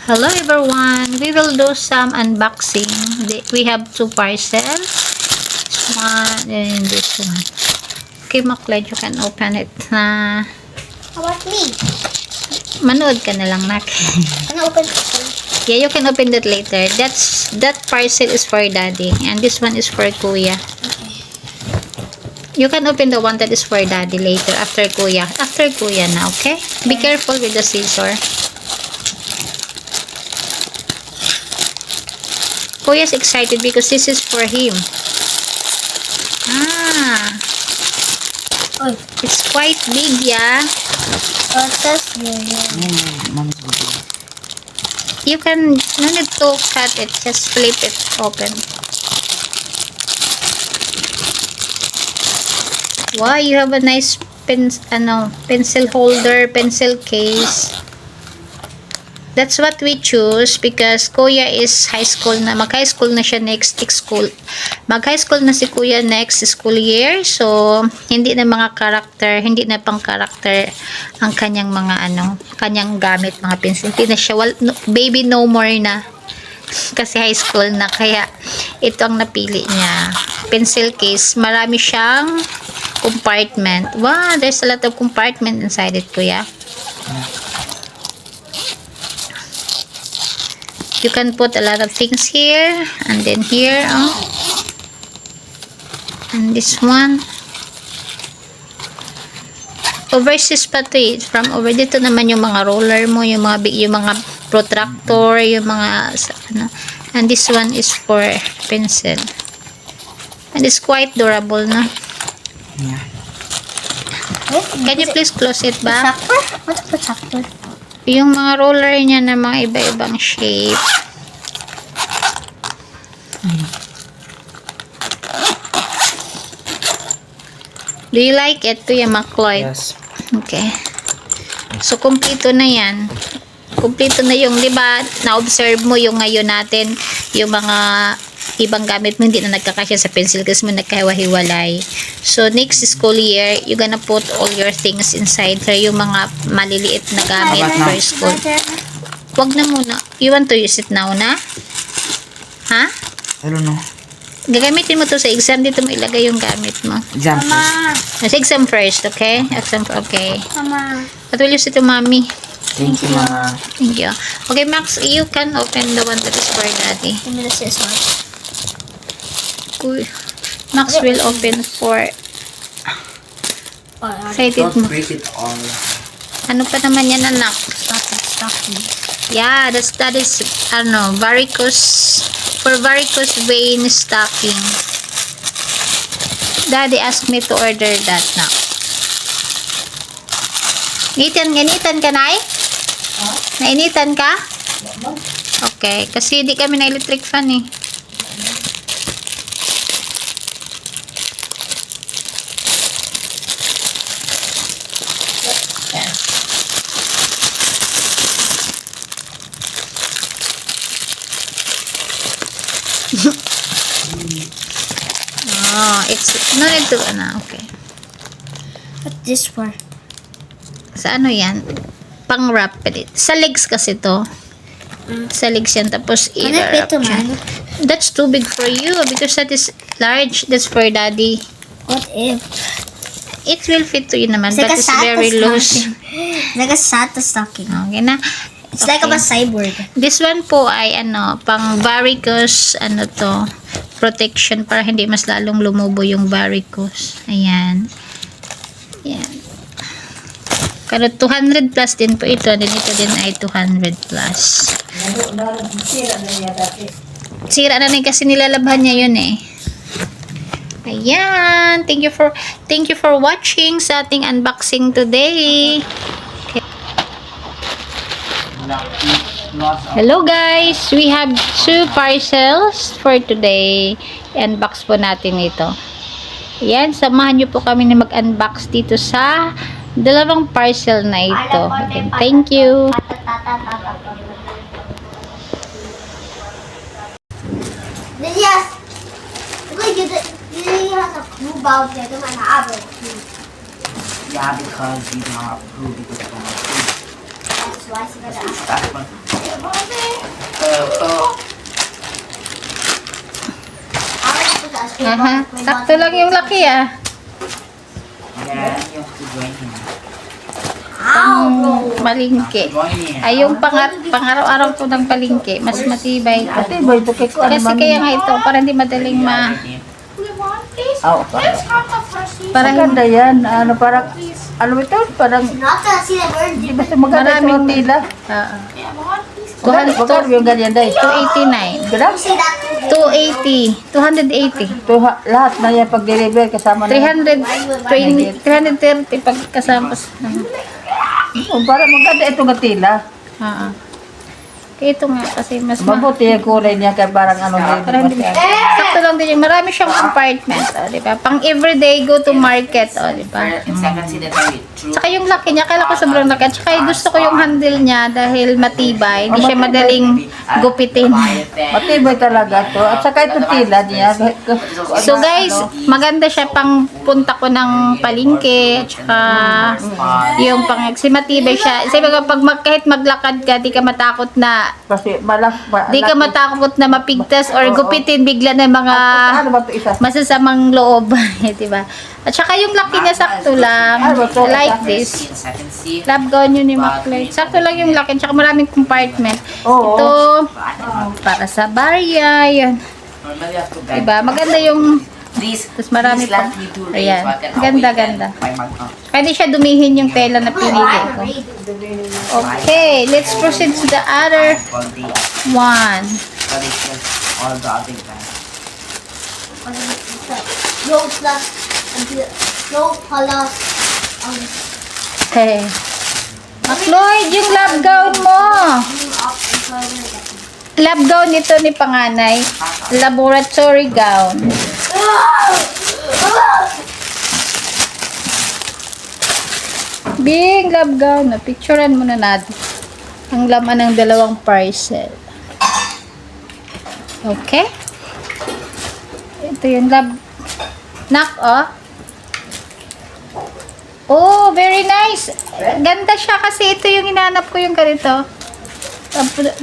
Hello everyone, we will do some unboxing. We have two parcels, this one and this one. Okay, Macled, you can open it na. How about me? Manood ka na lang, Nak. Can I open it? Yeah, you can open that later. That parcel is for Daddy and this one is for Kuya. You can open the one that is for Daddy later after Kuya. After Kuya na, okay? Be careful with the scissor. Kuya's excited because this is for him. Ah, Oh, it's quite big, yeah. that's You can, no need to cut it, just flip it open. Wow, you have a nice pencil holder, pencil case. That's what we choose because Kuya is high school na. Mag-high school na siya next school. Mag-high school na si Kuya next school year. So, hindi na mga karakter, hindi na pang karakter ang kanyang mga kanyang gamit, mga pencil. Hindi na siya, baby no more na. Kasi high school na. Kaya, ito ang napili niya. Pencil case. Marami siyang compartment. Wow, there's a lot of compartment inside it, Kuya. You can put a lot of things here and then here, and this one. Overseas pa to eh. From over dito naman yung mga roller mo, yung mga protractor, yung mga and this one is for pencil. And it's quite durable na. Yeah. Can you please close it back? Protractor? What's a protractor? Yung mga roller niya na mga iba-ibang shape. Do you like it? Kuya Macled? Yes. Okay. So, kumpleto na yan. Kumpleto na yung, di ba, na-observe mo yung ngayon natin, yung mga ibang gamit mo, hindi na nagkakasya sa pencil kasi mo nagkahiwa-hiwalay. So, next school year, you're gonna put all your things inside here, yung mga maliliit na gamit for school. Wag na muna. You want to use it now na? Ha? I don't know. Gagamitin mo to sa exam. Dito mo ilagay yung gamit mo. Example. Mama. Sa exam first, okay? Exam, okay. Mama. What will you say to mommy? Thank you, Mama. Thank you. Okay, Max, you can open the one that is for Daddy. Give me the scissors. Max will open for... Excited Don't mo. break it all. Ano pa naman yan, anak? Stocking. Yeah, that is, for varicose vein stocking. Daddy asked me to order that now. Ganitan ka, Nay? Nainitan ka? Okay, kasi di kami na electric fan eh. Oh, it's no need to, okay. What's this for? Sa ano yan? Pang wrap it. Sa legs kasi to. Sa legs yan. Tapos Can I fit i-wrap to siya. mine? That's too big for you because that is large. That's for Daddy. What if? It will fit to you naman, It's like but a it's Santa very loose. stocking. It's like a Santa stocking. Okay na. It's like a cyborg. This one po ay pang varicose, protection para hindi mas lalong lumubo yung varicose. Ayan. Ayan. Pero 200 plus din po ito. Then ito din ay 200 plus. Sira na rin kasi nilalabhan niya yun eh. Ayan. Thank you for watching sa ating unboxing today. Hello guys, we have two parcels for today. Unbox po natin ito. Ayan, samahan nyo po kami na mag-unbox dito sa dalawang parcel na ito. Again, thank you. Yes. Look, you have a blue bulb there. Don't have it. Yeah, because you don't approve because you don't approve. That's why I said that. That's one. Aha, sakto lang yung laki ah. Yan, yung join niya. Malingke. Join niya. Ay, yung pang-araw-araw ko ng palingke, mas matibay ito. Ate, ba ito kay ko? Ano Kasi man kaya nga ito, para hindi madaling Oh, para maganda yan. Ano, parang, ano ito? Parang, Not to see the bird. di ba maganda ito Maraming ang tila? Magkano yung ganyan, day? 289. Grab? See that? 280. 280. Ito, lahat na yan pag-deliver kasama na. 330 pag kasama sa... Oh, parang maganda ito ang tila. Oo. Kaya ito nga kasi mas Mabuti yung kulay niya kaya parang ano din. Parang hindi sakto lang din yung marami siyang compartment, di ba? Pang everyday go to market, di ba? It's I can see that very true. Saka yung laki niya, kailan ko sobrang laki. At saka gusto ko yung handle niya dahil matibay. Hindi siya madaling gupitin. Matibay talaga to. At saka ito tila niya. So guys, maganda siya pang punta ko ng palingke. At saka yung pang, kasi matibay siya. Sabi ko, kahit maglakad ka, di ka matakot na Kasi di ka matakot na mapigtas or gupitin bigla ng mga Ano ba ito isa? masasamang loob. di ba? At saka yung laki niya sakto lang. Like this. I can see. Love gown yun ni Maclay. Sakto lang yung laki. Tsaka maraming compartment. Oo. Ito, para sa barya. Yan. Normally I have to bend. Diba? Maganda yung... Please, Tapos marami please let pang- me do Ayan. so I can Ganda, awake ganda. and my mom. Kaya di siya dumihin yung tela na pinili ko. Okay, let's proceed to the other All the one. all the other guys. No plus. No plus. Okay. Macloyd, yung love gown mo. Love gown ito ni panganay. Laboratory gown. Bing, love gown. Picturean muna natin ang laman ng dalawang parcel. Okay? Ito yung love. Nak, oh. Oh, very nice. Ganda siya kasi ito yung hinanap ko yung ganito.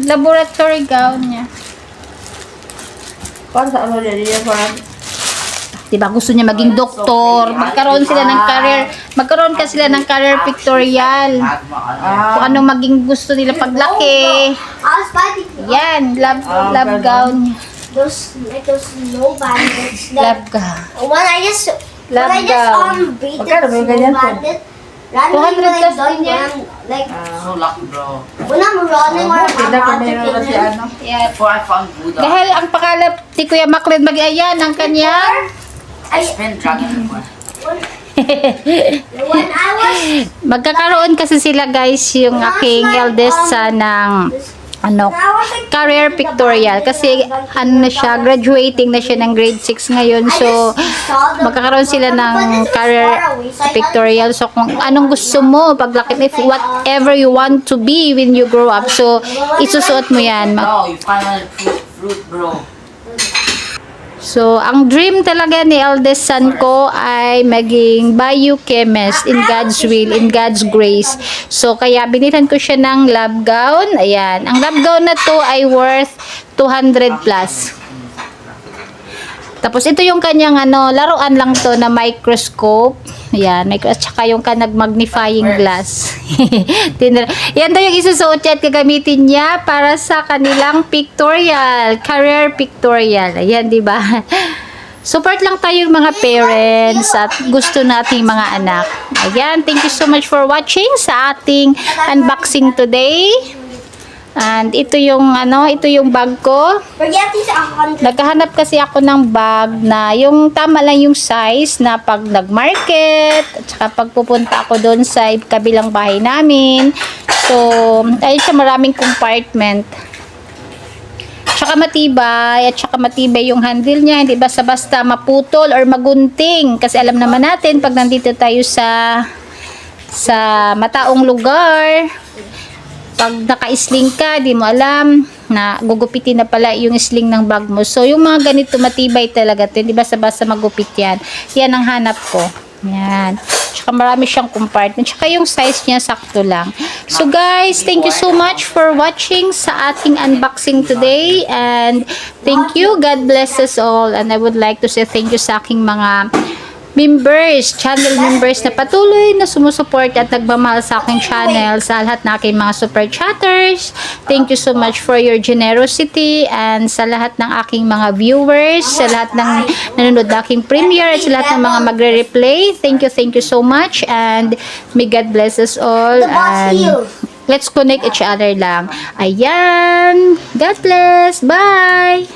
Laboratory gown niya. Para sa ano niya, parang Diba gusto niya maging doktor, magkaroon sila ng career, magkaroon ka sila ng career pictorial. Kung ano maging gusto nila paglaki. I was fighting. Yan, love gown niya. Those no bandits. Love gown. When I just Love when I just gown. beat Magkano ba yung ganyan po? bandit. 200 Randomly when I plus done din yan. like So lucky, bro. when I'm running or I'm Kita ko about to mayroon kill kasi him. ano. Yan. Before I found Buddha, Dahil ang pangalap ni Kuya Maclin mag-ayan ang kanyang I spent dragon before. When I was magkakaroon kasi sila guys yung aking eldest son ng ano, career pictorial kasi ano na siya, graduating na siya ng grade 6 ngayon, so magkakaroon sila ng career pictorial. So kung anong gusto mo paglaki, if whatever you want to be when you grow up, so isusuot mo yan. No, you finally fruit, bro. So, ang dream talaga ni eldest son ko ay maging biochemist in God's will, in God's grace. So, kaya binilhan ko siya ng lab gown. Ayan. Ang lab gown na to ay worth 200 plus. Tapos, ito yung kanyang laruan lang to na microscope. Ayan. At saka yung nag-magnifying glass. Yan daw yung isusuot niya at gagamitin niya para sa kanilang pictorial, career pictorial. Ayan, di ba? Support lang tayong mga parents at gusto nating mga anak. Ayan, thank you so much for watching sa ating unboxing today. And ito yung bag ko. forget this account. Naghahanap kasi ako ng bag na yung tama lang yung size na pag nag-market at saka pagpupunta ako doon sa kabilang bahay namin. So, ayun siya, maraming compartment. Tsaka matibay yung handle niya, hindi basta-basta maputol or magunting. Kasi alam naman natin pag nandito tayo sa mataong lugar, pag naka-sling ka, di mo alam na gugupitin na pala yung sling ng bag mo. So, yung mga ganito matibay talaga to. Hindi basta-basta magupit yan. Yan ang hanap ko. Yan. Tsaka marami siyang compartment. Tsaka yung size niya sakto lang. So guys, thank you so much for watching sa ating unboxing today. And thank you. God bless us all. And I would like to say thank you sa aking mga members, channel members na patuloy na sumusuport at nagmamahal sa aking channel, sa lahat na aking mga super chatters. Thank you so much for your generosity, and sa lahat ng aking mga viewers, sa lahat ng nanonood na aking premiere, at sa lahat ng mga magre-replay. Thank you so much, and may God bless us all. The box And heels. let's connect each other lang. Ayan. God bless. Bye.